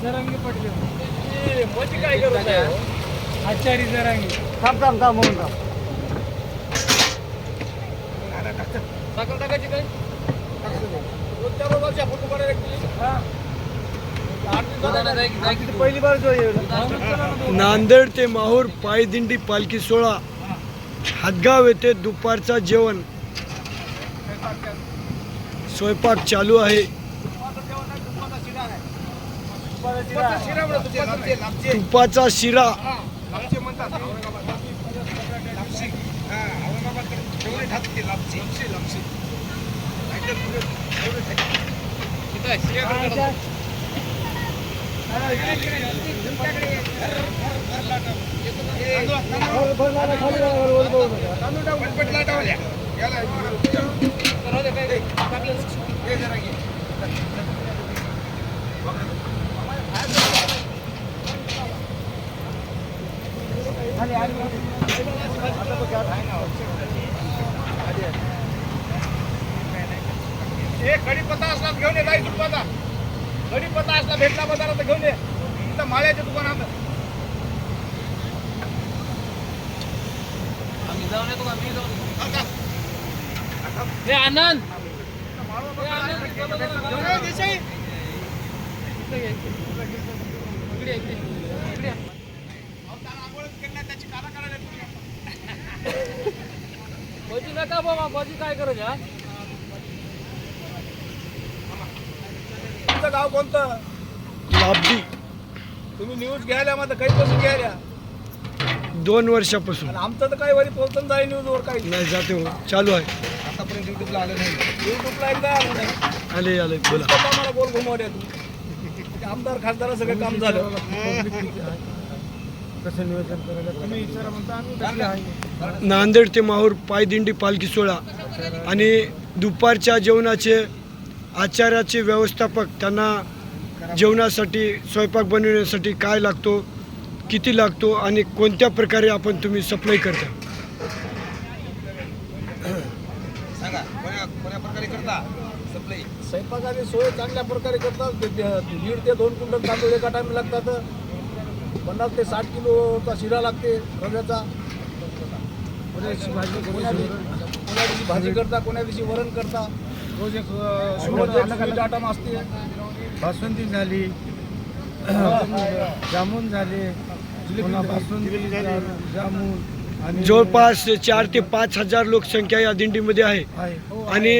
जरांगी पडले मोठी काय करत आहे आचारी जरांगी थांब म्हणून साखर टाकायची काय पहिली बार नांदेड ते माहूर पायदिंडी पालखी सोहळा हातगाव येथे दुपारचा जेवण स्वयंपाक चालू आहे। तुपाचा शिरा कढीपत्ता असला घेऊन ये 10 रुपयाचा कढीपत्ता असला भेटला बाजारात घेऊन ये इथं माळ्याच्या दुकानात आम्ही जाऊन येतो का मी जाऊन हे आनंद भजी नका बाबा भजी काय करू जा गाव कोणतं लाभदी तुम्ही न्यूज घ्यायला माझं काही पासून घ्यायला 2 वर्षापासून आमचं तर काही वरी पोहोचून जाईल न्यूजवर काही नाही जाते हो चालू आहे आतापर्यंत युट्यूबला आलं नाही युट्यूबला एकदा आलं नाही आले बोला मला बोल घुमवल्या तू आमदार खासदार सगळं काम झालं कसं नियोजन करायला तुम्ही विचारा म्हणता आम्ही नांदेड ते माहूर पायदिंडी पालखी सोहळा आणि दुपारच्या जेवणाचे आचार्याचे व्यवस्थापक त्यांना जेवणासाठी स्वयंपाक बनवण्यासाठी काय लागतो किती लागतो आणि कोणत्या प्रकारे आपण तुम्ही सप्लाय करता सांगा कोण्या प्रकारे करता सप्लाय स्वयंपाकाची सोय चांगल्या प्रकारे करतात 1.5 ते 2 क्विंटल तांदूळ एका टाइम लागतात 50 ते 60 किलोचा शिरा लागते रव्याचा कोण्या दिवशी भाजी करता कोण्या दिवशी वरण करता रोज एक आटम असते बासुंदी झाली जामून झाले बासुंदी जामून आणि जवळपास 4 ते 5 हजार लोकसंख्या या दिंडीमध्ये आहे आणि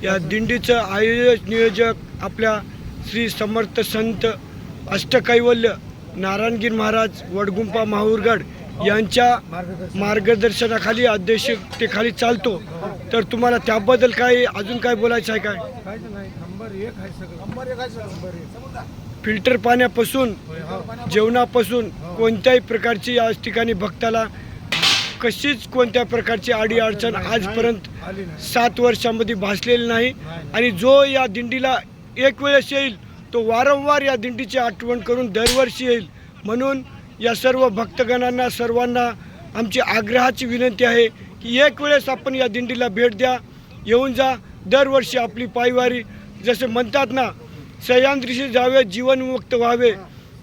या दिंडीचं आयोजक नियोजक आपल्या श्री समर्थ संत अष्टकैवल्य नारायणगीर महाराज वडगुंपा माहूरगड यांच्या मार्गदर्शनाखाली अध्यक्षतेखाली चालतो। तर तुम्हाला त्याबद्दल काय अजून काय बोलायचं आहे काय नंबर 1 आहे सगळं फिल्टर पाण्यापासून जेवणापासून कोणत्याही प्रकारची या ठिकाणी भक्ताला कशीच कोणत्या प्रकारची आडी अडचण आजपर्यंत 7 वर्षांमध्ये भासलेली नाही आणि जो या दिंडीला एक वेळेस येईल तो वारंवार या दिंडीची आठवण करून दरवर्षी येईल। म्हणून या सर्व भक्तगणांना सर्वांना आमची आग्रहाची विनंती आहे की एक वेळेस आपण या दिंडीला भेट द्या येऊन जा। दरवर्षी आपली पायवारी जसे म्हणतात ना सह्याद्रीशी जावे जीवनमुक्त व्हावे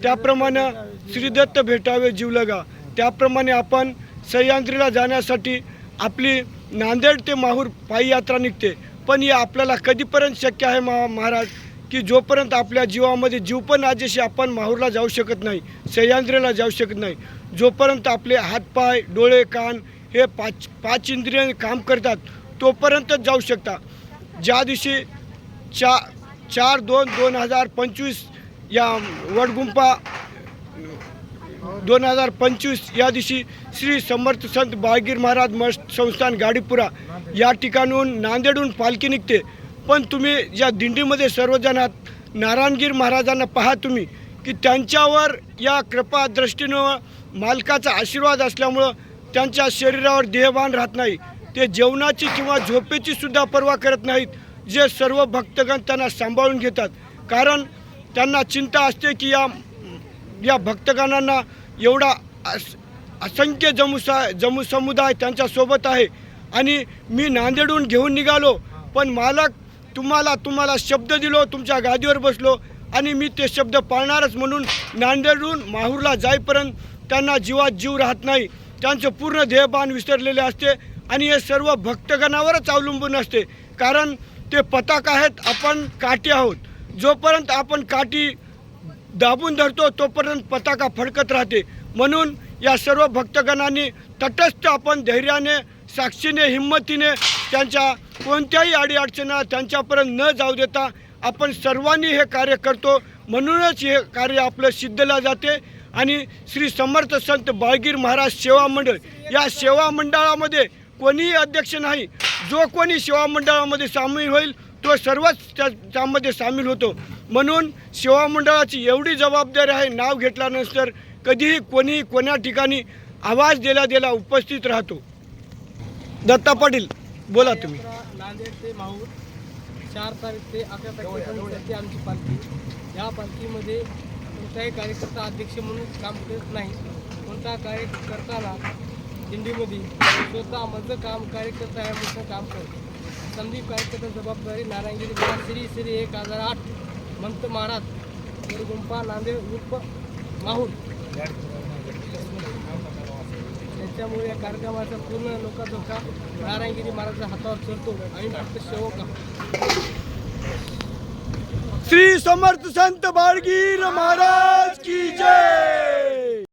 त्याप्रमाणे श्रीदत्त भेटावे जीवलगा त्याप्रमाणे आपण सह्याद्रीला जाण्यासाठी आपली नांदेड ते माहूर पायी यात्रा निघते। पण हे आपल्याला कधीपर्यंत शक्य आहे महाराज की जोपर्यंत आपल्या जीवामध्ये जीव पण आजेशी आपण माहूरला जाऊ शकत नाही सह्याद्रीला जाऊ शकत नाही जोपर्यंत आपले हातपाय डोळे कान हे पाच इंद्रिय काम करतात तोपर्यंतच जाऊ शकता। ज्या दिवशी 4/2/2025 या वडगुंपा 2025 या दिवशी श्री समर्थ संत बाळगीर महाराज मठ संस्थान गाडीपुरा या ठिकाणून नांदेडहून पालखी निघते। पण तुम्ही या दिंडीमध्ये सर्वजण आहात नारायणगीर महाराजांना पहा तुम्ही की त्यांच्यावर या कृपा दृष्टीनं मालकाचा आशीर्वाद असल्यामुळं त्यांच्या शरीरावर देहभान राहत नाही। ते जेवणाची किंवा झोपेची सुद्धा पर्वा करत नाहीत। जे सर्व भक्तगण त्यांना सांभाळून घेतात कारण त्यांना चिंता असते की या भक्तगणांना असंख्य जम्मू समुदाय त्यांच्यासोबत आहे. आणि मी नांदेडहून घेऊन निघालो, पण मालक तुम्हाला शब्द दिलो, तुमच्या गादीवर बसलो आणि मी ते शब्द पाळणारच म्हणून नांदेडहून माहूरला जाईपर्यंत त्यांना जीवात जीव राहत नाही. त्यांचं पूर्ण ध्येयबान विसरलेले असते आणि हे सर्व भक्तगणावरच अवलंबून असते. कारण ते पताक आहेत, आपण काठी आहोत. जोपर्यंत आपण काठी दाबून धरतो तोपर्यंत पताका फडकत राहते. म्हणून या सर्व भक्तगणांनी तटस्थ आपण धैर्याने, साक्षीने, हिंमतीने त्यांच्या कोणत्याही अडीअडचणीला त्यांच्यापर्यंत न जाऊ देता आपण सर्वांनी हे कार्य करतो. म्हणूनच हे कार्य आपलं सिद्धला जाते. आणि श्री समर्थ संत बाळगीर महाराज सेवा मंडळ, या सेवा मंडळामध्ये कोणीही अध्यक्ष नाही. जो कोणी सेवा मंडळामध्ये सामील होईल तो सर्वच त्यामध्ये सामील होतो. म्हणून सेवा मंडळाची एवढी जबाबदारी आहे, नाव घेतल्यानंतर कधीही कोणीही कोण्या ठिकाणी आवाज दिला उपस्थित राहतो. दत्ता पाटील बोला तुम्ही. नांदेड ते माहूर 4 तारीख ते 11 तारखेपर्यंत आमची पालखी. या पालखीमध्ये कोणताही कार्यकर्ता अध्यक्ष म्हणून काम करत नाही. कोणता कार्यकर्त्याला दिंडीमध्ये स्वतः माझं काम कार्यकर्ता आहे म्हणून काम करतो. संदीप कार्यकर्ता जबाबदारी नारायणगिरी श्री 1008 मंत महाराज गुंपा नांदेड उर्फ माहूर. त्याच्यामुळे या कार्यक्रमाचा पूर्ण लोकांचा नारायणगिरी महाराजांच्या हातावर चढतो आणि फक्त सेवक आहोत. श्री समर्थ संत बाळगीर महाराज की जय.